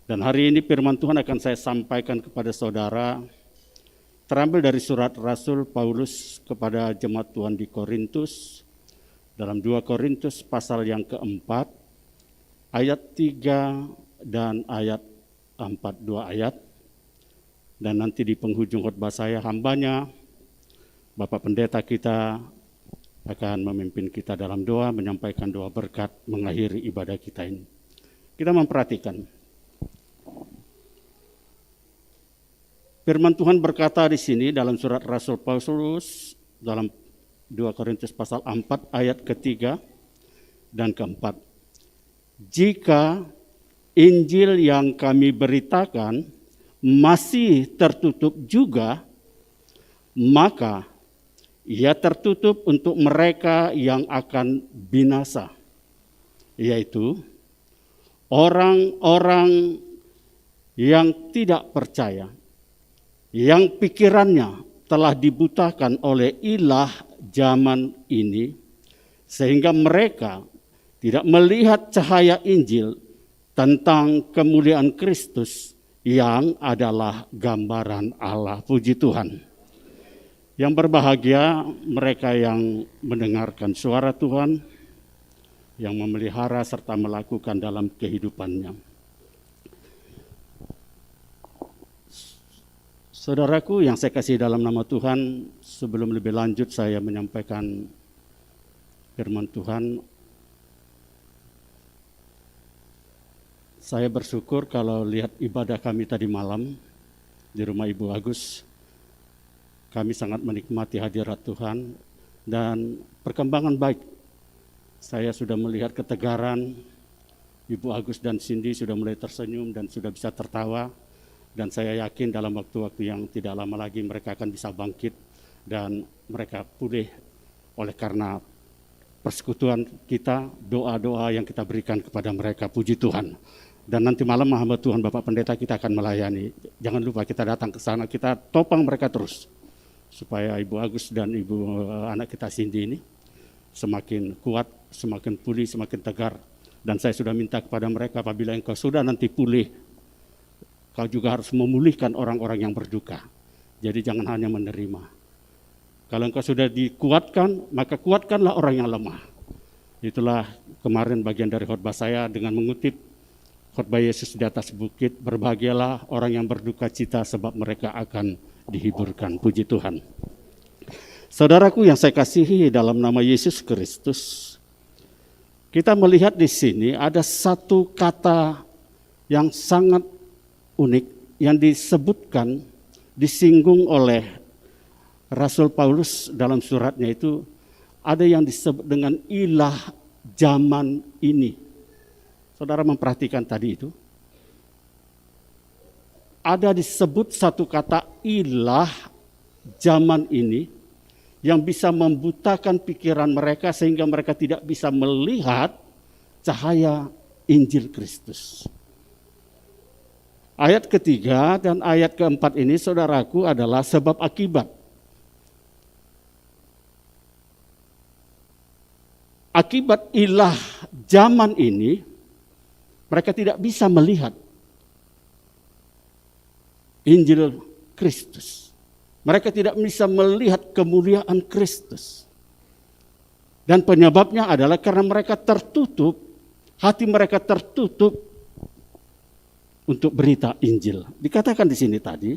Dan hari ini firman Tuhan akan saya sampaikan kepada saudara, terambil dari surat Rasul Paulus kepada jemaat Tuhan di Korintus, dalam 2 Korintus pasal yang keempat, ayat 3 dan ayat 4, 2 ayat. Dan nanti di penghujung khotbah saya, hambanya, Bapak Pendeta kita akan memimpin kita dalam doa, menyampaikan doa berkat, mengakhiri ibadah kita ini. Kita memperhatikan. Firman Tuhan berkata di sini dalam surat Rasul Paulus dalam 2 Korintus pasal 4 ayat ketiga dan keempat. Jika Injil yang kami beritakan masih tertutup juga, maka ia tertutup untuk mereka yang akan binasa, yaitu orang-orang yang tidak percaya, yang pikirannya telah dibutakan oleh ilah zaman ini, sehingga mereka tidak melihat cahaya Injil tentang kemuliaan Kristus yang adalah gambaran Allah. Puji Tuhan. Yang berbahagia mereka yang mendengarkan suara Tuhan, yang memelihara serta melakukan dalam kehidupannya. Saudaraku yang saya kasih dalam nama Tuhan, sebelum lebih lanjut saya menyampaikan firman Tuhan, saya bersyukur kalau lihat ibadah kami tadi malam di rumah Ibu Agus. Kami sangat menikmati hadirat Tuhan dan perkembangan baik. Saya sudah melihat ketegaran, Ibu Agus dan Cindy sudah mulai tersenyum dan sudah bisa tertawa. Dan saya yakin dalam waktu-waktu yang tidak lama lagi mereka akan bisa bangkit dan mereka pulih oleh karena persekutuan kita, doa-doa yang kita berikan kepada mereka. Puji Tuhan. Dan nanti malam hamba Tuhan Bapak Pendeta kita akan melayani. Jangan lupa kita datang ke sana, kita topang mereka terus. Supaya Ibu Agus dan Ibu anak kita Cindy ini semakin kuat, semakin pulih, semakin tegar. Dan saya sudah minta kepada mereka apabila engkau sudah nanti pulih, kau juga harus memulihkan orang-orang yang berduka. Jadi jangan hanya menerima. Kalau engkau sudah dikuatkan, maka kuatkanlah orang yang lemah. Itulah kemarin bagian dari khotbah saya dengan mengutip khotbah Yesus di atas bukit. Berbahagialah orang yang berduka cita sebab mereka akan dihiburkan. Puji Tuhan. Saudaraku yang saya kasihi dalam nama Yesus Kristus, kita melihat di sini ada satu kata yang sangat unik yang disebutkan, disinggung oleh Rasul Paulus dalam suratnya itu, ada yang disebut dengan ilah zaman ini. Saudara memperhatikan tadi itu? Ada disebut satu kata ilah zaman ini yang bisa membutakan pikiran mereka sehingga mereka tidak bisa melihat cahaya Injil Kristus. Ayat ketiga dan ayat keempat ini saudaraku adalah sebab akibat. Akibat ilah zaman ini, mereka tidak bisa melihat Injil Kristus. Mereka tidak bisa melihat kemuliaan Kristus. Dan penyebabnya adalah karena mereka tertutup, hati mereka tertutup untuk berita Injil. Dikatakan di sini tadi,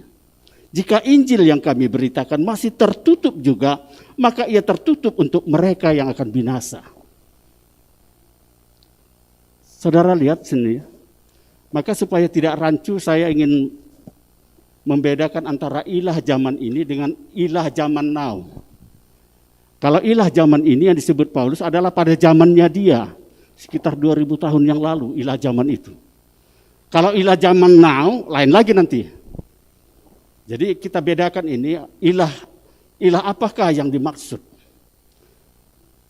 jika Injil yang kami beritakan masih tertutup juga, maka ia tertutup untuk mereka yang akan binasa. Saudara lihat sini, maka supaya tidak rancu saya ingin membedakan antara ilah zaman ini dengan ilah zaman now. Kalau ilah zaman ini yang disebut Paulus adalah pada zamannya dia, sekitar 2000 tahun yang lalu ilah zaman itu. Kalau ilah zaman now, lain lagi nanti. Jadi kita bedakan ini, ilah apakah yang dimaksud.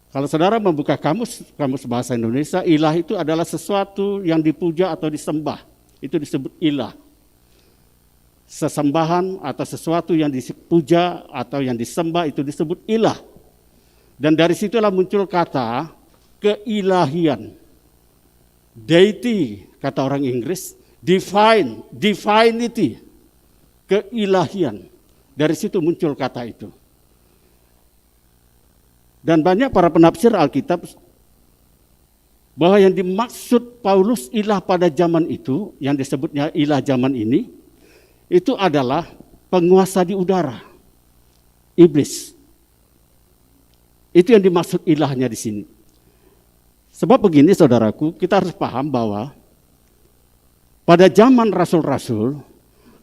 Kalau saudara membuka kamus bahasa Indonesia, ilah itu adalah sesuatu yang dipuja atau disembah. Itu disebut ilah. Sesembahan atau sesuatu yang dipuja atau yang disembah itu disebut ilah. Dan dari situlah muncul kata keilahian. Deity, kata orang Inggris, divinity, keilahian. Dari situ muncul kata itu. Dan banyak para penafsir Alkitab bahwa yang dimaksud Paulus ilah pada zaman itu, yang disebutnya ilah zaman ini, itu adalah penguasa di udara, iblis. Itu yang dimaksud ilahnya di sini. Sebab begini saudaraku, kita harus paham bahwa pada zaman rasul-rasul,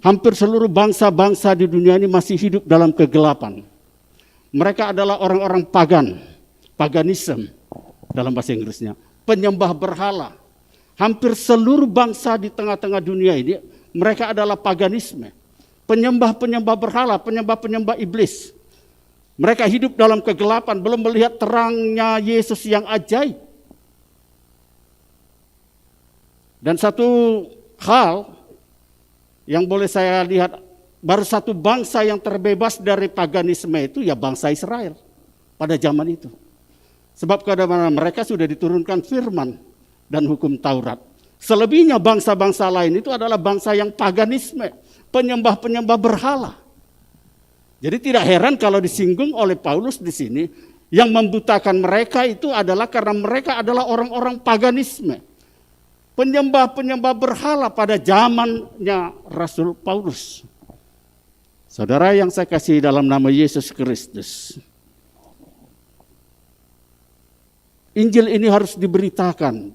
hampir seluruh bangsa-bangsa di dunia ini masih hidup dalam kegelapan. Mereka adalah orang-orang paganisme dalam bahasa Inggrisnya, penyembah berhala. Hampir seluruh bangsa di tengah-tengah dunia ini, mereka adalah paganisme, penyembah-penyembah berhala, penyembah-penyembah iblis. Mereka hidup dalam kegelapan, belum melihat terangnya Yesus yang ajaib. Dan satu hal yang boleh saya lihat, baru satu bangsa yang terbebas dari paganisme itu ya bangsa Israel pada zaman itu. Sebab kepada mereka sudah diturunkan firman dan hukum Taurat. Selebihnya bangsa-bangsa lain itu adalah bangsa yang paganisme, penyembah-penyembah berhala. Jadi tidak heran kalau disinggung oleh Paulus di sini, yang membutakan mereka itu adalah karena mereka adalah orang-orang paganisme, penyembah-penyembah berhala pada zamannya Rasul Paulus. Saudara yang saya kasih dalam nama Yesus Kristus, Injil ini harus diberitakan.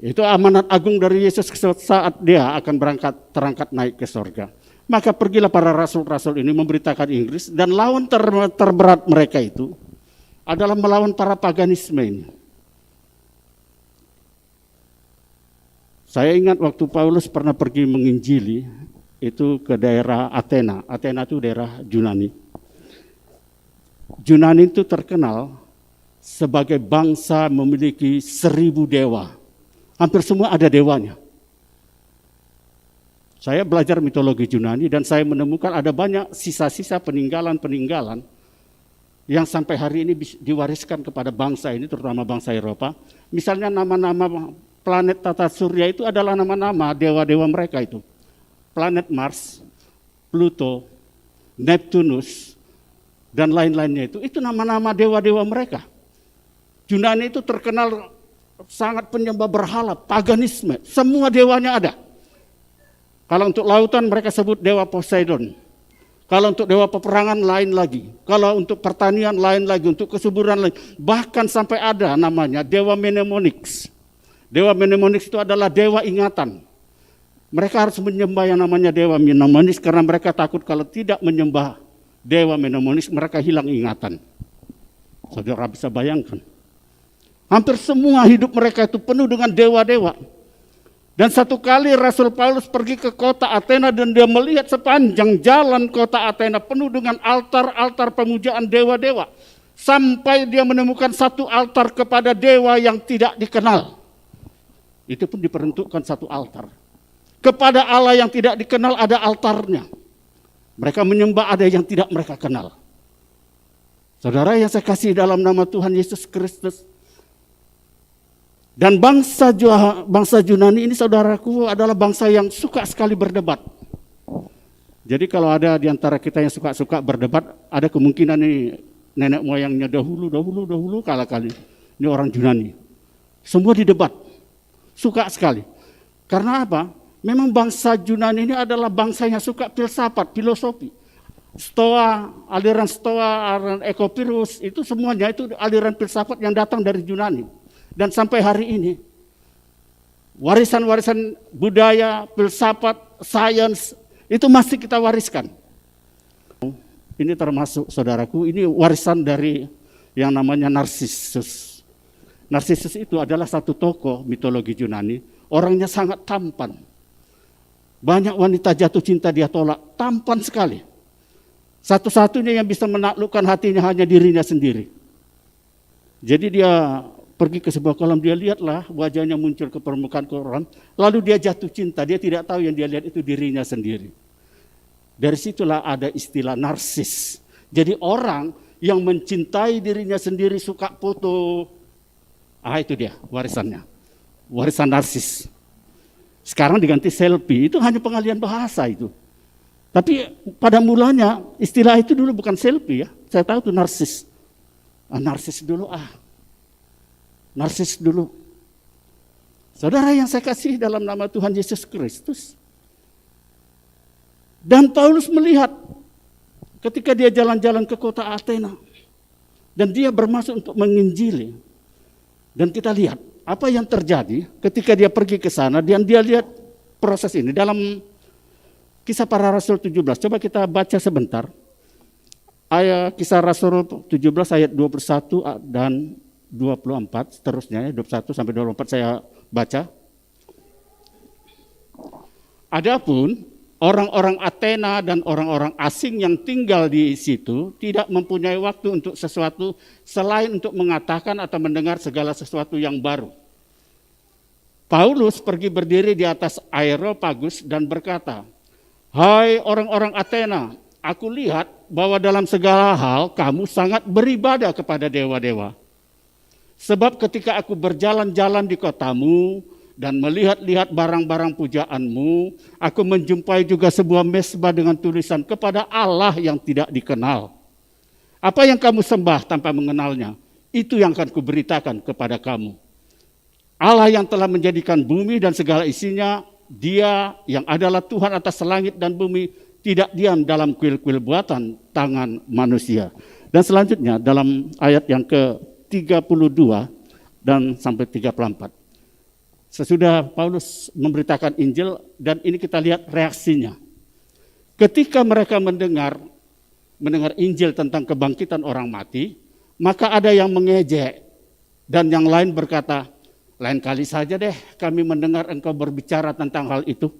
Itu amanat agung dari Yesus saat dia akan terangkat naik ke sorga. Maka pergilah para rasul-rasul ini memberitakan Inggris, dan lawan terberat mereka itu adalah melawan para paganisme ini. Saya ingat waktu Paulus pernah pergi menginjili itu ke daerah Athena. Athena itu daerah Yunani. Yunani itu terkenal sebagai bangsa memiliki 1000 dewa. Hampir semua ada dewanya. Saya belajar mitologi Yunani dan saya menemukan ada banyak sisa-sisa peninggalan-peninggalan yang sampai hari ini diwariskan kepada bangsa ini, terutama bangsa Eropa. Misalnya nama-nama planet tata surya itu adalah nama-nama dewa-dewa mereka itu. Planet Mars, Pluto, Neptunus, dan lain-lainnya itu nama-nama dewa-dewa mereka. Yunani itu terkenal sangat penyembah berhala, paganisme, semua dewanya ada. Kalau untuk lautan mereka sebut dewa Poseidon. Kalau untuk dewa peperangan lain lagi. Kalau untuk pertanian lain lagi, untuk kesuburan lain. Bahkan sampai ada namanya dewa Mnemosyx. Dewa Mnemosyx itu adalah dewa ingatan. Mereka harus menyembah yang namanya dewa Mnemosyx karena mereka takut kalau tidak menyembah dewa Mnemosyx mereka hilang ingatan. Saudara bisa bayangkan. Hampir semua hidup mereka itu penuh dengan dewa-dewa. Dan satu kali Rasul Paulus pergi ke kota Athena dan dia melihat sepanjang jalan kota Athena penuh dengan altar-altar pemujaan dewa-dewa. Sampai dia menemukan satu altar kepada dewa yang tidak dikenal. Itu pun diperuntukkan satu altar. Kepada Allah yang tidak dikenal ada altarnya. Mereka menyembah ada yang tidak mereka kenal. Saudara yang saya kasih dalam nama Tuhan Yesus Kristus. Dan bangsa Yunani ini saudaraku adalah bangsa yang suka sekali berdebat. Jadi kalau ada di antara kita yang suka berdebat, ada kemungkinan ini nenek moyangnya dahulu kala kali. Ini orang Yunani. Semua didebat. Suka sekali. Karena apa? Memang bangsa Yunani ini adalah bangsa yang suka filsafat, filosofi. Aliran Stoa, aliran Epicurus, itu semuanya itu aliran filsafat yang datang dari Yunani. Dan sampai hari ini, warisan-warisan budaya, filsafat, sains, itu masih kita wariskan. Ini termasuk, saudaraku, ini warisan dari yang namanya Narsisus. Narsisus itu adalah satu tokoh mitologi Yunani, orangnya sangat tampan. Banyak wanita jatuh cinta dia tolak, tampan sekali. Satu-satunya yang bisa menaklukkan hatinya hanya dirinya sendiri. Jadi dia pergi ke sebuah kolam, dia lihatlah wajahnya muncul ke permukaan kolam, lalu dia jatuh cinta, dia tidak tahu yang dia lihat itu dirinya sendiri. Dari situlah ada istilah narsis. Jadi orang yang mencintai dirinya sendiri, suka foto, itu dia warisannya, warisan narsis. Sekarang diganti selfie, itu hanya pengalian bahasa itu. Tapi pada mulanya istilah itu dulu bukan selfie ya. Saya tahu itu narsis. Narsis dulu Narsis dulu. Saudara yang saya kasih dalam nama Tuhan Yesus Kristus. Dan Paulus melihat ketika dia jalan-jalan ke kota Athena. Dan dia bermaksud untuk menginjili. Dan kita lihat apa yang terjadi ketika dia pergi ke sana dan dia lihat proses ini dalam Kisah Para Rasul 17. Coba kita baca sebentar. Ayat Kisah Rasul 17 ayat 21 dan 24 seterusnya ya, 21 sampai 24 saya baca. Adapun orang-orang Athena dan orang-orang asing yang tinggal di situ tidak mempunyai waktu untuk sesuatu selain untuk mengatakan atau mendengar segala sesuatu yang baru. Paulus pergi berdiri di atas Areopagus dan berkata, "Hai orang-orang Athena, aku lihat bahwa dalam segala hal kamu sangat beribadah kepada dewa-dewa. Sebab ketika aku berjalan-jalan di kotamu dan melihat-lihat barang-barang pujaanmu, aku menjumpai juga sebuah mezbah dengan tulisan kepada Allah yang tidak dikenal. Apa yang kamu sembah tanpa mengenalnya, itu yang akan kuberitakan kepada kamu. Allah yang telah menjadikan bumi dan segala isinya, Dia yang adalah Tuhan atas langit dan bumi, tidak diam dalam kuil-kuil buatan tangan manusia." Dan selanjutnya dalam ayat yang ke-32 dan sampai 34. Sesudah Paulus memberitakan Injil dan ini kita lihat reaksinya. Ketika mereka mendengar Injil tentang kebangkitan orang mati, maka ada yang mengejek dan yang lain berkata, "Lain kali saja deh kami mendengar engkau berbicara tentang hal itu."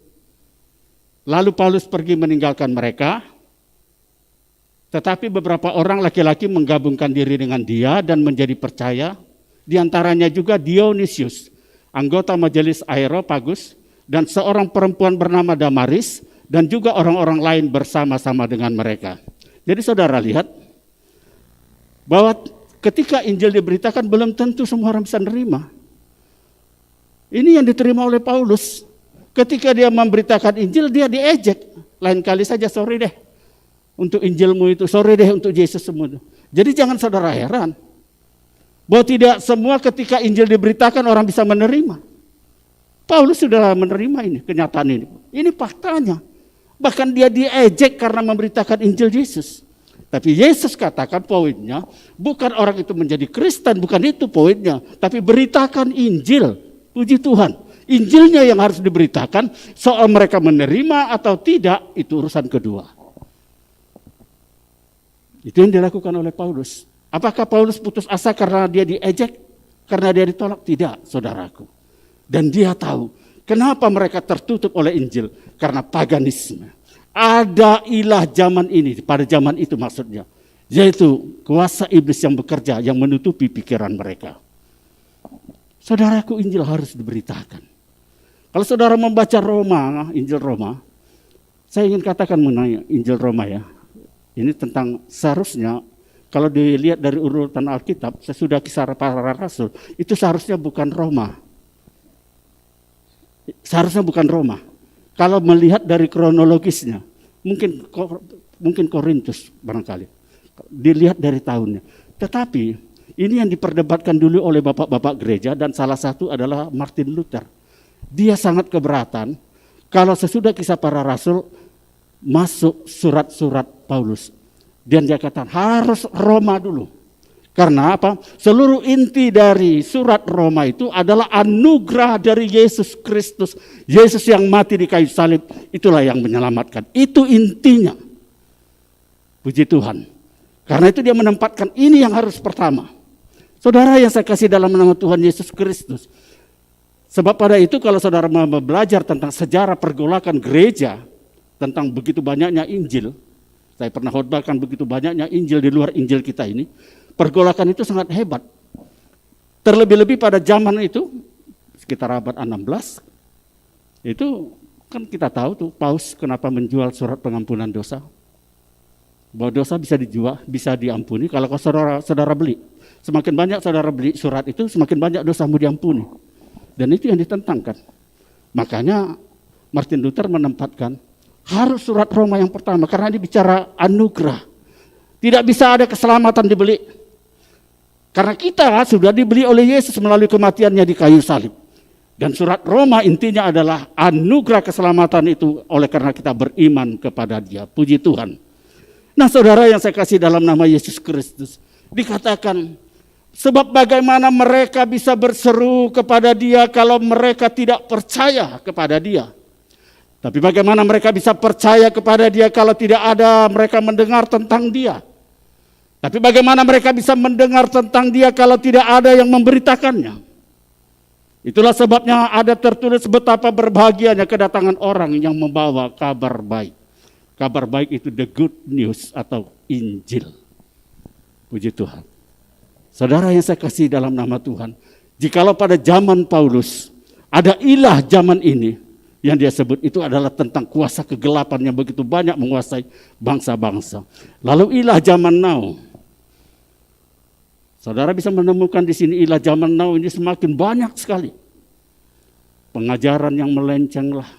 Lalu Paulus pergi meninggalkan mereka, tetapi beberapa orang laki-laki menggabungkan diri dengan dia dan menjadi percaya, di antaranya juga Dionysius, anggota majelis Areopagus, dan seorang perempuan bernama Damaris, dan juga orang-orang lain bersama-sama dengan mereka. Jadi saudara lihat, bahwa ketika Injil diberitakan belum tentu semua orang bisa nerima. Ini yang diterima oleh Paulus. Ketika dia memberitakan Injil, dia diejek. Lain kali saja, sorry deh untuk Injilmu itu, sorry deh untuk Yesus semua. Jadi jangan saudara heran bahwa tidak semua ketika Injil diberitakan orang bisa menerima. Paulus sudah menerima ini, kenyataan ini. Ini faktanya. Bahkan dia diejek karena memberitakan Injil Yesus. Tapi Yesus katakan poinnya, bukan orang itu menjadi Kristen, bukan itu poinnya. Tapi beritakan Injil. Puji Tuhan, Injilnya yang harus diberitakan, soal mereka menerima atau tidak, itu urusan kedua. Itu yang dilakukan oleh Paulus. Apakah Paulus putus asa karena dia diejek? Karena dia ditolak? Tidak, saudaraku. Dan dia tahu, kenapa mereka tertutup oleh Injil? Karena paganisme. Ada ilah zaman ini, pada zaman itu maksudnya. Yaitu kuasa iblis yang bekerja, yang menutupi pikiran mereka. Saudaraku, Injil harus diberitakan. Kalau saudara membaca Roma, Injil Roma, saya ingin katakan mengenai Injil Roma ya. Ini tentang seharusnya, kalau dilihat dari urutan Alkitab, sesudah Kisah Para Rasul, itu seharusnya bukan Roma. Seharusnya bukan Roma. Kalau melihat dari kronologisnya, mungkin Korintus barangkali. Dilihat dari tahunnya. Tetapi ini yang diperdebatkan dulu oleh bapak-bapak gereja dan salah satu adalah Martin Luther. Dia sangat keberatan kalau sesudah Kisah Para Rasul masuk surat-surat Paulus. Dan dia katakan harus Roma dulu. Karena apa? Seluruh inti dari surat Roma itu adalah anugerah dari Yesus Kristus. Yesus yang mati di kayu salib, itulah yang menyelamatkan. Itu intinya. Puji Tuhan. Karena itu dia menempatkan ini yang harus pertama. Saudara yang saya kasih dalam nama Tuhan Yesus Kristus. Sebab pada itu kalau saudara mau belajar tentang sejarah pergolakan gereja, tentang begitu banyaknya Injil, saya pernah khotbahkan begitu banyaknya Injil di luar Injil kita ini, pergolakan itu sangat hebat. Terlebih-lebih pada zaman itu, sekitar abad 16, itu kan kita tahu tuh Paus kenapa menjual surat pengampunan dosa. Bahwa dosa bisa dijual, bisa diampuni kalau saudara beli. Semakin banyak saudara beli surat itu, semakin banyak dosamu diampuni. Dan itu yang ditentangkan. Makanya Martin Luther menempatkan harus surat Roma yang pertama, karena ini bicara anugerah. Tidak bisa ada keselamatan dibeli. Karena kita sudah dibeli oleh Yesus melalui kematiannya di kayu salib. Dan surat Roma intinya adalah anugerah keselamatan itu oleh karena kita beriman kepada Dia. Puji Tuhan. Nah, saudara yang saya kasih dalam nama Yesus Kristus, dikatakan sebab bagaimana mereka bisa berseru kepada Dia kalau mereka tidak percaya kepada Dia. Tapi bagaimana mereka bisa percaya kepada Dia kalau tidak ada mereka mendengar tentang Dia. Tapi bagaimana mereka bisa mendengar tentang Dia kalau tidak ada yang memberitakannya. Itulah sebabnya ada tertulis betapa berbahagianya kedatangan orang yang membawa kabar baik. Kabar baik itu the good news atau Injil. Puji Tuhan. Saudara yang saya kasih dalam nama Tuhan, jikalau pada zaman Paulus ada ilah zaman ini, yang dia sebut itu adalah tentang kuasa kegelapan yang begitu banyak menguasai bangsa-bangsa. Lalu ilah zaman now, saudara bisa menemukan di sini ilah zaman now ini semakin banyak sekali. Pengajaran yang melenceng lah.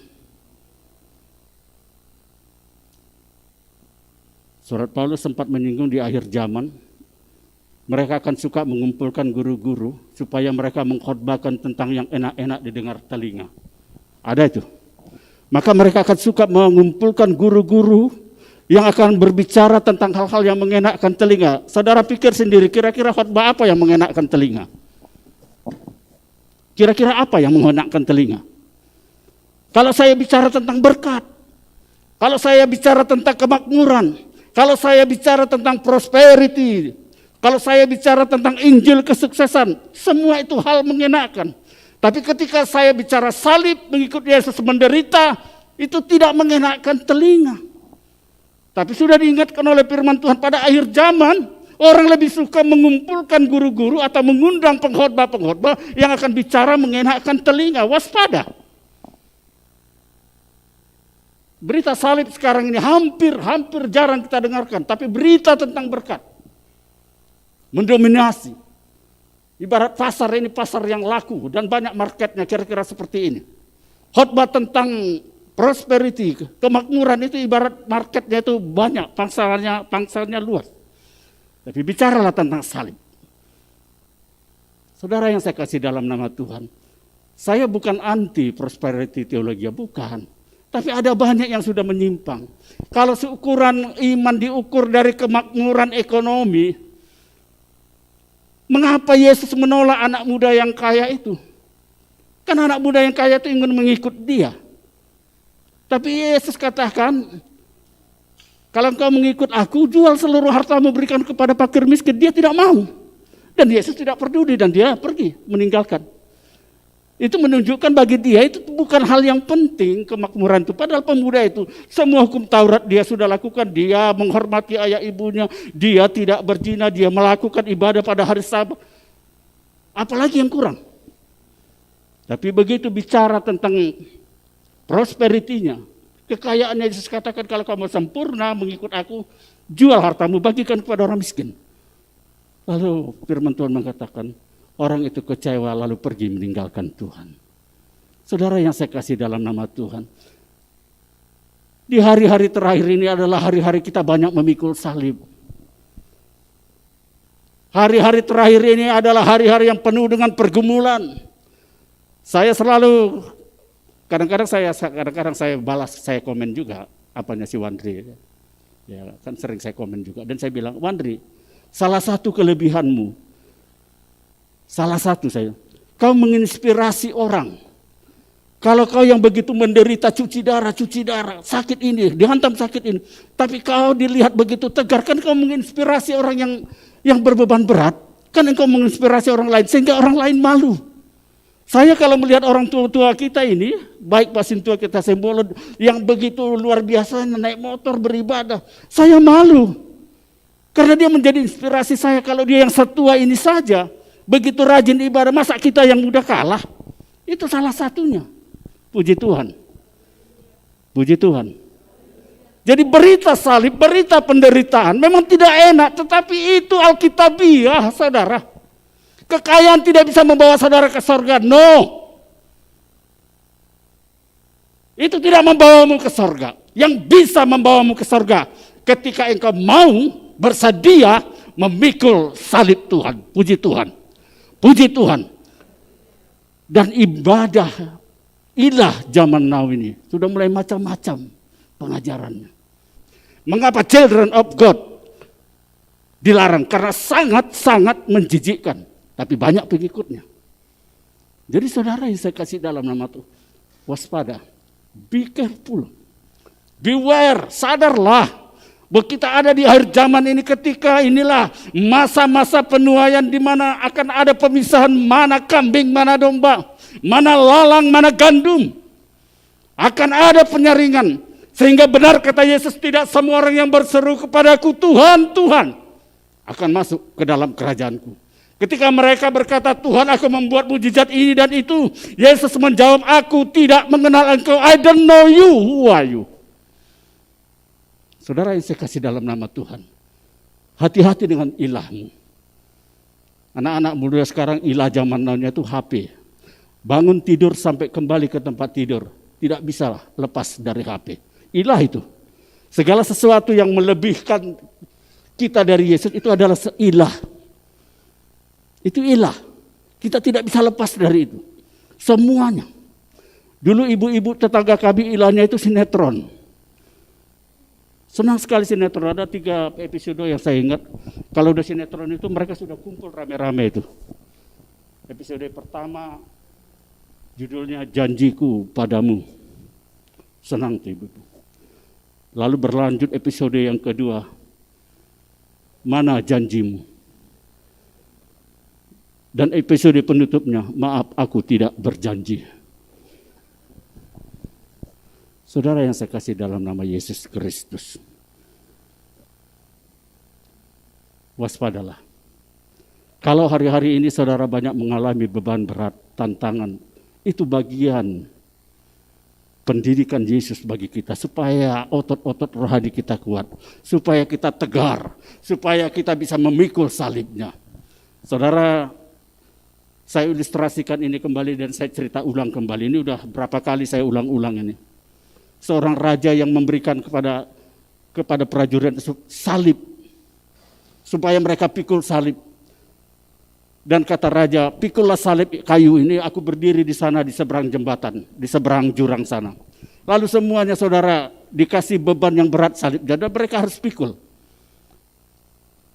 Surat Paulus sempat menyinggung di akhir zaman, mereka akan suka mengumpulkan guru-guru supaya mereka mengkhotbahkan tentang yang enak-enak didengar telinga. Ada itu. Maka mereka akan suka mengumpulkan guru-guru yang akan berbicara tentang hal-hal yang mengenakkan telinga. Saudara pikir sendiri, kira-kira khotbah apa yang mengenakkan telinga? Kira-kira apa yang mengenakkan telinga? Kalau saya bicara tentang berkat, kalau saya bicara tentang kemakmuran, kalau saya bicara tentang prosperity, kalau saya bicara tentang Injil kesuksesan, semua itu hal mengenakkan. Tapi ketika saya bicara salib, mengikuti Yesus menderita, itu tidak mengenakkan telinga. Tapi sudah diingatkan oleh firman Tuhan pada akhir zaman, orang lebih suka mengumpulkan guru-guru atau mengundang pengkhotbah-pengkhotbah yang akan bicara mengenakkan telinga. Waspada. Berita salib sekarang ini hampir jarang kita dengarkan. Tapi berita tentang berkat mendominasi. Ibarat pasar ini pasar yang laku dan banyak marketnya, kira-kira seperti ini. Khotbah tentang prosperity, kemakmuran itu ibarat marketnya itu banyak, pangsanya luas. Tapi bicaralah tentang salib. Saudara yang saya kasih dalam nama Tuhan, saya bukan anti prosperity teologi, bukan. Tapi ada banyak yang sudah menyimpang. Kalau seukuran iman diukur dari kemakmuran ekonomi, mengapa Yesus menolak anak muda yang kaya itu? Kan anak muda yang kaya itu ingin mengikut Dia. Tapi Yesus katakan, kalau engkau mengikut aku, jual seluruh hartamu berikan kepada fakir miskin. Dia tidak mau. Dan Yesus tidak peduli dan dia pergi meninggalkan. Itu menunjukkan bagi dia itu bukan hal yang penting kemakmuran itu. Padahal pemuda itu semua hukum Taurat dia sudah lakukan. Dia menghormati ayah ibunya. Dia tidak berzina. Dia melakukan ibadah pada hari Sabat. Apalagi yang kurang? Tapi begitu bicara tentang prosperity-nya, kekayaannya, Yesus katakan kalau kamu sempurna mengikut aku, jual hartamu bagikan kepada orang miskin. Lalu firman Tuhan mengatakan, orang itu kecewa lalu pergi meninggalkan Tuhan. Saudara yang saya kasih dalam nama Tuhan, di hari-hari terakhir ini adalah hari-hari kita banyak memikul salib. Hari-hari terakhir ini adalah hari-hari yang penuh dengan pergumulan. Saya selalu, kadang-kadang saya balas, saya komen juga apanya si Wandri. Ya, kan sering saya komen juga. Dan saya bilang, Wandri, salah satu kelebihanmu, kau menginspirasi orang. Kalau kau yang begitu menderita cuci darah, sakit ini, dihantam sakit ini. Tapi kau dilihat begitu tegar, kan kau menginspirasi orang yang berbeban berat. Kan engkau menginspirasi orang lain, sehingga orang lain malu. Saya kalau melihat orang tua-tua kita ini, baik pasintua kita Sembolon, yang begitu luar biasa naik motor beribadah, saya malu. Karena dia menjadi inspirasi saya. Kalau dia yang setua ini saja, begitu rajin ibadah, masa kita yang muda kalah? Itu salah satunya. Puji Tuhan. Puji Tuhan. Jadi berita salib, berita penderitaan memang tidak enak, tetapi itu alkitabiah, saudara. Kekayaan tidak bisa membawa saudara ke surga, no. Itu tidak membawamu ke sorga. Yang bisa membawamu ke sorga ketika engkau mau bersedia memikul salib Tuhan. Puji Tuhan. Puji Tuhan. Dan ibadah ilah zaman now ini sudah mulai macam-macam pengajarannya. Mengapa children of God dilarang? Karena sangat-sangat menjijikkan. Tapi banyak pengikutnya. Jadi saudara yang saya kasih dalam nama Tuhan, waspada. Be careful. Beware, sadarlah bahwa kita ada di akhir zaman ini, ketika inilah masa-masa penuaian di mana akan ada pemisahan mana kambing, mana domba, mana lalang, mana gandum. Akan ada penyaringan. Sehingga benar kata Yesus, tidak semua orang yang berseru kepadaku Tuhan, Tuhan akan masuk ke dalam kerajaanku. Ketika mereka berkata, Tuhan aku membuat mujizat ini dan itu, Yesus menjawab, aku tidak mengenal engkau, I don't know you, who are you? Saudara yang saya kasih dalam nama Tuhan, hati-hati dengan ilahmu. Anak-anak muda sekarang ilah zaman now-nya itu HP. Bangun tidur sampai kembali ke tempat tidur, tidak bisa lepas dari HP. Ilah itu. Segala sesuatu yang melebihkan kita dari Yesus itu adalah ilah. Itu ilah. Kita tidak bisa lepas dari itu. Semuanya. Dulu ibu-ibu tetangga kami ilahnya itu sinetron. Senang sekali sinetron. Ada 3 episode yang saya ingat. Kalau udah sinetron itu mereka sudah kumpul rame-rame itu. Episode pertama judulnya Janjiku Padamu. Senang tuh ibu. Lalu berlanjut episode yang kedua. Mana janjimu? Dan episode penutupnya, maaf aku tidak berjanji. Saudara yang saya kasih dalam nama Yesus Kristus, waspadalah. Kalau hari-hari ini saudara banyak mengalami beban berat, tantangan, itu bagian pendidikan Yesus bagi kita, supaya otot-otot rohani kita kuat, supaya kita tegar, supaya kita bisa memikul salibnya. Saudara, saya ilustrasikan ini kembali dan saya cerita ulang kembali. Ini udah berapa kali saya ulang-ulang ini. Seorang raja yang memberikan kepada prajurit salib, supaya mereka pikul salib. Dan kata raja, pikullah salib kayu ini, aku berdiri di sana di seberang jembatan, di seberang jurang sana. Lalu semuanya saudara dikasih beban yang berat salib, dan mereka harus pikul.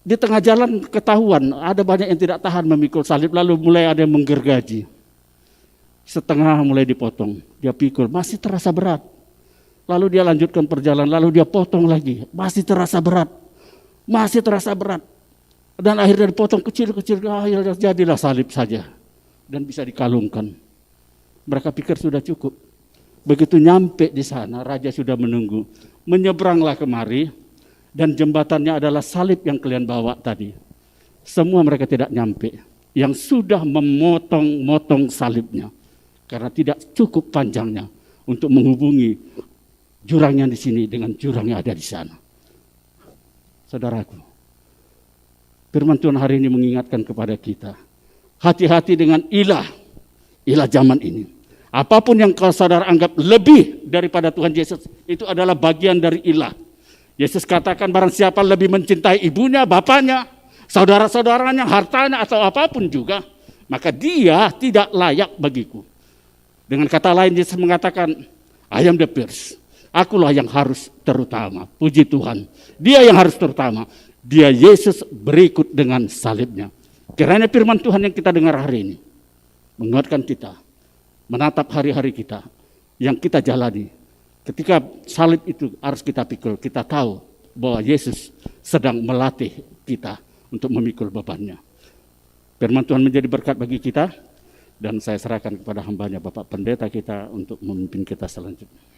Di tengah jalan ketahuan ada banyak yang tidak tahan memikul salib, lalu mulai ada yang menggergaji. Setengah mulai dipotong, dia pikul, masih terasa berat. Lalu dia lanjutkan perjalanan, lalu dia potong lagi, masih terasa berat. Masih terasa berat. Dan akhirnya dipotong kecil-kecil, akhirnya jadilah salib saja. Dan bisa dikalungkan. Mereka pikir sudah cukup. Begitu nyampe di sana, raja sudah menunggu. Menyeberanglah kemari, dan jembatannya adalah salib yang kalian bawa tadi. Semua mereka tidak nyampe. Yang sudah memotong-motong salibnya. Karena tidak cukup panjangnya untuk menghubungi jurang yang di sini dengan jurang yang ada di sana. Saudaraku, firman Tuhan hari ini mengingatkan kepada kita. Hati-hati dengan ilah zaman ini. Apapun yang kau saudara anggap lebih daripada Tuhan Yesus, itu adalah bagian dari ilah. Yesus katakan barang siapa lebih mencintai ibunya, bapaknya, saudara-saudaranya, hartanya atau apapun juga, maka dia tidak layak bagiku. Dengan kata lain Yesus mengatakan, I am the first. Akulah yang harus terutama. Puji Tuhan. Dia yang harus terutama. Dia Yesus berikut dengan salibnya. Kiranya firman Tuhan yang kita dengar hari ini menguatkan kita, menatap hari-hari kita yang kita jalani. Ketika salib itu harus kita pikul, kita tahu bahwa Yesus sedang melatih kita untuk memikul bebannya. Firman Tuhan menjadi berkat bagi kita, dan saya serahkan kepada hambanya Bapak Pendeta kita untuk memimpin kita selanjutnya.